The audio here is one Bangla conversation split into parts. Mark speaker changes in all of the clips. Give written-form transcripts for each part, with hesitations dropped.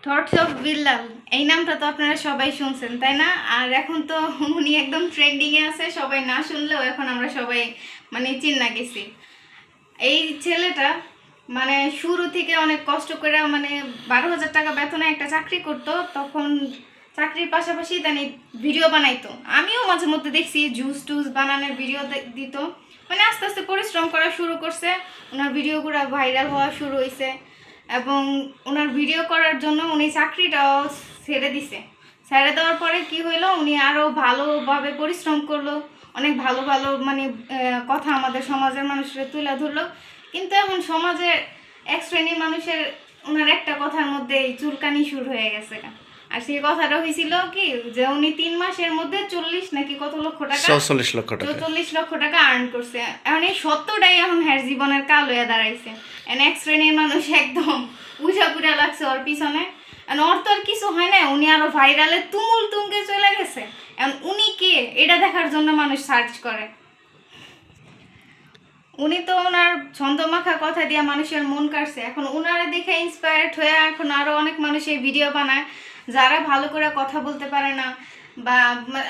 Speaker 1: থটস অফ বিল্লাল এই নামটা তো আপনারা সবাই শুনছেন তাই না? আর এখন তো উনি একদম ট্রেন্ডিংয়ে আছে, সবাই না শুনলেও এখন আমরা সবাই মানে চিন্না গেছি। এই ছেলেটা মানে শুরু থেকে অনেক কষ্ট করে মানে 12,000 টাকা বেতনে একটা চাকরি করতো, তখন চাকরির পাশাপাশি তানি ভিডিও বানাইতো। আমিও মাঝে মধ্যে দেখছি জুস টুস বানানোর ভিডিও দিত। মানে আস্তে আস্তে পরিশ্রম করা শুরু করছে, ওনার ভিডিওগুলো ভাইরাল হওয়া শুরু হয়েছে এবং ওনার ভিডিও করার জন্য উনি চাকরিটাও ছেড়ে দিছে। ছেড়ে দেওয়ার পরে কি হইলো, উনি আরও ভালোভাবে পরিশ্রম করলো, অনেক ভালো ভালো মানে কথা আমাদের সমাজের মানুষরা তুলে ধরলো। কিন্তু এখন সমাজের এক শ্রেণীর মানুষের ওনার একটা কথার মধ্যে চুলকানি শুরু হয়ে গেছে। আর সেই কথাটা হয়েছিল কি যে উনি 3 মাসের মধ্যে 40 নাকি কত লক্ষ টাকা 44 লক্ষ টাকা আর্ন করছে। এখন এই সত্যটাই এখন হ্যার জীবনের কাল হয়ে দাঁড়াইছে। এক শ্রেণীর মানুষ একদম উঠা পুরা লাগছে ওর পিছনে। ওর তো আর কিছু হয় না, উনি আরো ভাইরালে তুমুল তুঙ্গে চলে গেছে। এখন উনি কে এটা দেখার জন্য মানুষ সার্চ করে। উনি তো ওনার ছন্দমাখা কথা দিয়ে মানুষের মন কাটছে। এখন ওনারা দেখে ইন্সপায়ার্ড হয়ে এখন আরও অনেক মানুষ এই ভিডিও বানায়, যারা ভালো করে কথা বলতে পারে না বা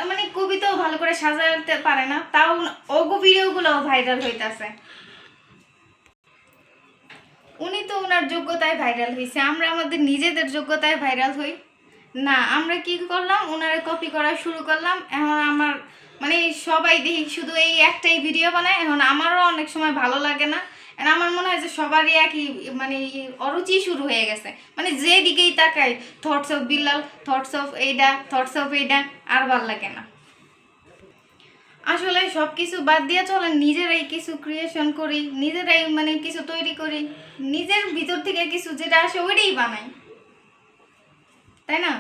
Speaker 1: মানে কবিতাও ভালো করে সাজাতে পারে না, তাও ওগো ভিডিওগুলোও ভাইরাল হইতাছে। উনি তো ওনার যোগ্যতায় ভাইরাল হয়েছে, আমরা আমাদের নিজেদের যোগ্যতায় ভাইরাল হই না। আমরা কি করলাম, ওনারে কপি করা শুরু করলাম। এখন আমার মানে সবাই দেখি শুধু এই একটাই ভিডিও বানায়, এখন আমারও অনেক সময় ভালো লাগে না। আমার মনে হয় যে সবারই একই মানে অরুচি শুরু হয়ে গেছে। মানে যেদিকেই তাকাই thoughts of Billal, thoughts of এইডা, থটস অফ এইডা, আর ভাল লাগে না। আসলে সব কিছু বাদ দিয়ে চলেন নিজেরাই কিছু ক্রিয়েশন করি, নিজেরাই মানে কিছু তৈরি করি, নিজের ভিতর থেকে কিছু যেটা আসে ওইটাই বানাই, তাই না?